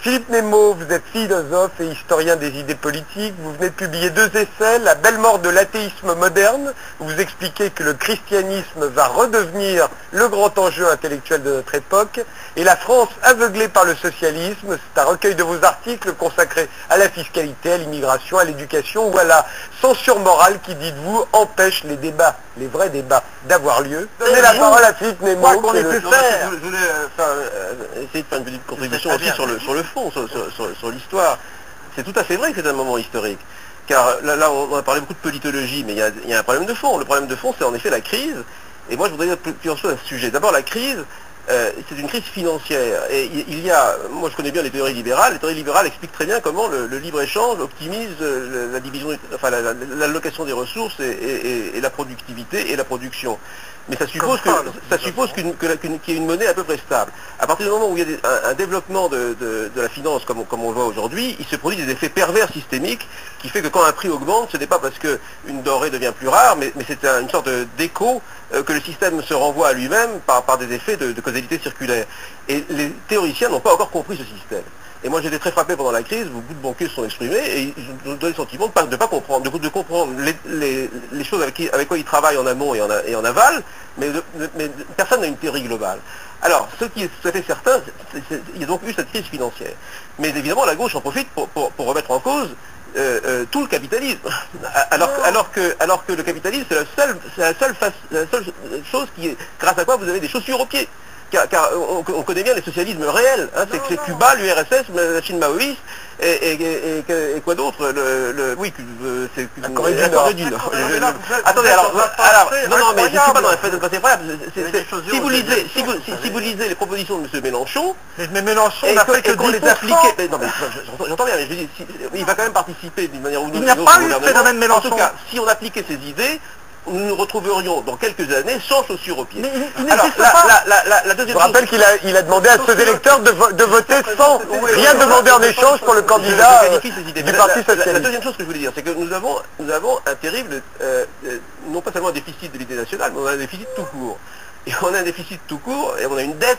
Philippe Nemo, vous êtes philosophe et historien des idées politiques. Vous venez de publier 2 essais, La belle mort de l'athéisme moderne, où vous expliquez que le christianisme va redevenir le grand enjeu intellectuel de notre époque, et La France aveuglée par le socialisme. C'est un recueil de vos articles consacrés à la fiscalité, à l'immigration, à l'éducation ou à la censure morale qui, dites-vous, empêche les débats, les vrais débats, d'avoir lieu. Donnez la parole à Philippe Nemo. Je voulais essayer de faire une petite contribution aussi sur le fond, sur l'histoire. C'est tout à fait vrai que c'est un moment historique. Car là, on a parlé beaucoup de politologie, mais il y a un problème de fond. Le problème de fond, c'est en effet la crise. Et moi, je voudrais dire plusieurs choses à ce sujet. D'abord, la crise, c'est une crise financière. Et moi je connais bien les théories libérales. Les théories libérales expliquent très bien comment le libre-échange optimise la division, enfin l'allocation des ressources et la productivité et la production. Mais ça suppose qu'il y ait une monnaie à peu près stable. À partir du moment où il y a un développement de la finance comme on le voit aujourd'hui, il se produit des effets pervers systémiques qui fait que quand un prix augmente, ce n'est pas parce qu'une denrée devient plus rare, mais c'est une sorte d'écho que le système se renvoie à lui-même par des effets de causalité circulaire. Et les théoriciens n'ont pas encore compris ce système. Et moi j'étais très frappé pendant la crise, beaucoup de banquiers se sont exprimés et ils ont donné le sentiment de ne pas comprendre, de comprendre les choses avec quoi ils travaillent en amont et en aval, mais personne n'a une théorie globale. Alors, ce qui est tout à fait certain, il y a donc eu cette crise financière. Mais évidemment la gauche en profite pour remettre en cause tout le capitalisme. Alors que le capitalisme, c'est la seule chose grâce à quoi vous avez des chaussures aux pieds. Car on connaît bien les socialismes réels, hein, c'est Cuba, l'URSS, la Chine maoïste, et quoi d'autre, c'est la Corée du Nord. Attendez, non, mais je ne suis pas dans la fête de passer incroyable. Si vous lisez les propositions de M. Mélenchon, mais Mélenchon n'a fait que qu'on les appliquait, non mais j'entends bien, mais je dis, il va quand même participer d'une manière ou d'une autre. Il n'y a pas eu de phénomène Mélenchon. En tout cas, si on appliquait ces idées, nous nous retrouverions dans quelques années sans chaussures aux pieds. Mais alors, la deuxième chose... Je rappelle qu'il a demandé à ses électeurs de voter sans rien demander en échange pour le candidat du Parti Socialiste. La deuxième chose que je voulais dire, c'est que nous avons un terrible, non pas seulement un déficit de l'idée nationale, mais on a un déficit tout court. Et on a un déficit tout court et on a une dette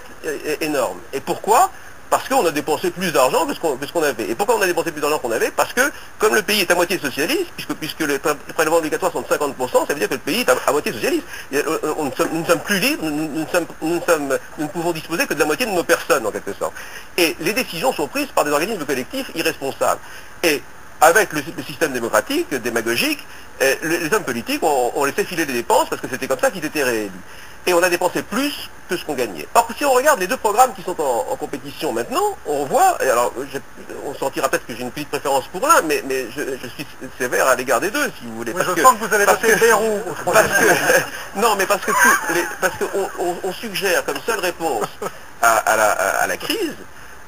énorme. Et pourquoi ? Parce qu'on a dépensé plus d'argent que ce qu'on avait. Et pourquoi on a dépensé plus d'argent qu'on avait? Parce que, comme le pays est à moitié socialiste, puisque les prélèvements obligatoires sont de 50%, ça veut dire que le pays est à moitié socialiste. Nous ne sommes plus libres, nous ne pouvons disposer que de la moitié de nos personnes, en quelque sorte. Et les décisions sont prises par des organismes collectifs irresponsables. Et avec le système démocratique, démagogique, les hommes politiques ont laissé filer les dépenses parce que c'était comme ça qu'ils étaient réélus. Et on a dépensé plus que ce qu'on gagnait. Or, si on regarde les deux programmes qui sont en compétition maintenant, on voit, et alors on sentira peut-être que j'ai une petite préférence pour l'un, mais je suis sévère à l'égard des deux, si vous voulez. Oui, je sens que vous allez voter Bayrou. Non, mais parce qu'on suggère comme seule réponse à la crise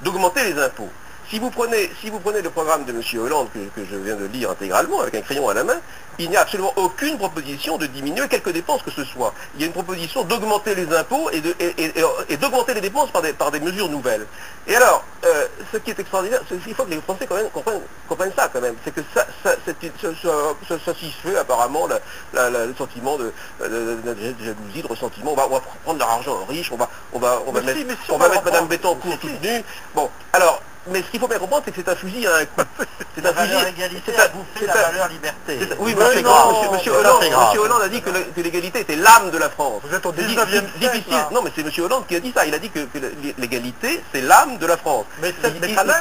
d'augmenter les impôts. Si vous prenez le programme de M. Hollande, que je viens de lire intégralement, avec un crayon à la main, il n'y a absolument aucune proposition de diminuer quelque dépense que ce soit. Il y a une proposition d'augmenter les impôts et d'augmenter les dépenses par des mesures nouvelles. Et alors, ce qui est extraordinaire, il faut que les Français quand même comprennent ça quand même, c'est que ça satisfait apparemment le sentiment de jalousie, de ressentiment. On va prendre leur argent aux riches, on va mettre Madame Bettencourt toute nue. Bon, alors... Mais ce qu'il faut bien comprendre, c'est que c'est un fusil à un coup. C'est un fusil à égalité à bouffer la valeur liberté. Oui, monsieur Hollande a dit que l'égalité était l'âme de la France. Vous êtes au 19e siècle. Non, mais c'est monsieur Hollande qui a dit ça. Il a dit que l'égalité, c'est l'âme de la France. Mais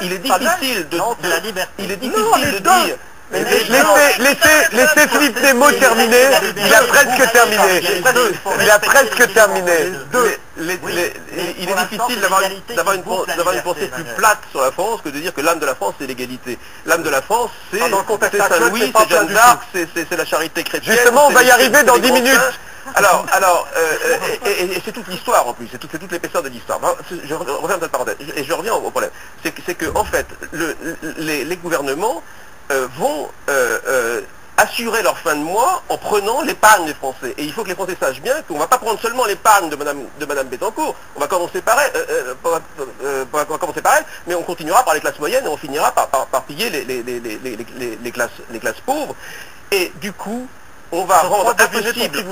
il est difficile de... Non, c'est la liberté. Il est difficile de dire... Laissez Philippe Nemo terminer, il a presque terminé. Il a presque terminé. Il est difficile d'avoir une pensée plus plate sur la France que de dire que l'âme de la France c'est l'égalité. L'âme de la France c'est Saint-Louis, c'est Jeanne d'Arc, c'est la charité chrétienne. Justement, on va y arriver dans 10 minutes. Alors, et c'est toute l'histoire en plus, c'est toute l'épaisseur de l'histoire. Je reviens à cette parenthèse, et je reviens au problème. C'est que en fait, les gouvernements vont assurer leur fin de mois en prenant l'épargne des Français. Et il faut que les Français sachent bien qu'on ne va pas prendre seulement l'épargne de Madame Bettencourt, on va commencer par elle, mais on continuera par les classes moyennes et on finira par piller les classes pauvres. Et du coup, on va rendre impossible,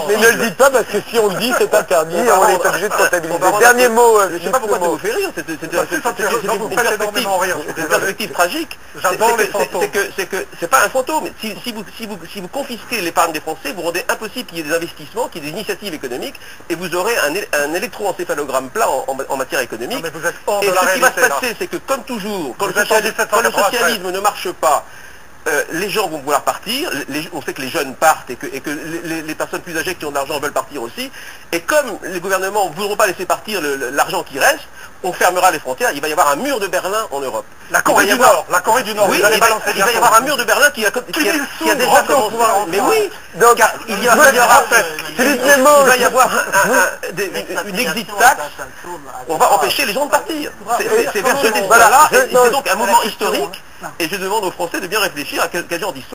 Mais ne le dites pas parce que si on le dit, c'est interdit, on est obligé de comptabiliser. Dernier mot, je ne sais pas pourquoi ça vous fait rire, c'est une perspective tragique. J'adore les fantômes. C'est que c'est pas un fantôme. Si vous confisquez l'épargne des Français, vous rendez impossible qu'il y ait des investissements, qu'il y ait des initiatives économiques, et vous aurez un électroencéphalogramme plat en matière économique. Non, mais vous êtes hors et de la ce qui va se réalité, passer, c'est que comme toujours, quand le 1793. socialisme ne marche pas, les gens vont vouloir partir, on sait que les jeunes partent et que les personnes plus âgées qui ont de l'argent veulent partir aussi, et comme les gouvernements ne voudront pas laisser partir l'argent qui reste, on fermera les frontières, il va y avoir un mur de Berlin en Europe. La Corée du Nord, oui, il va y avoir un mur de Berlin qui a déjà commencé. Mais oui, donc il va y avoir une exit tax, on va empêcher les gens de partir. C'est vers ce là et c'est donc un moment historique, et je demande aux Français de bien réfléchir à quel genre d'histoire.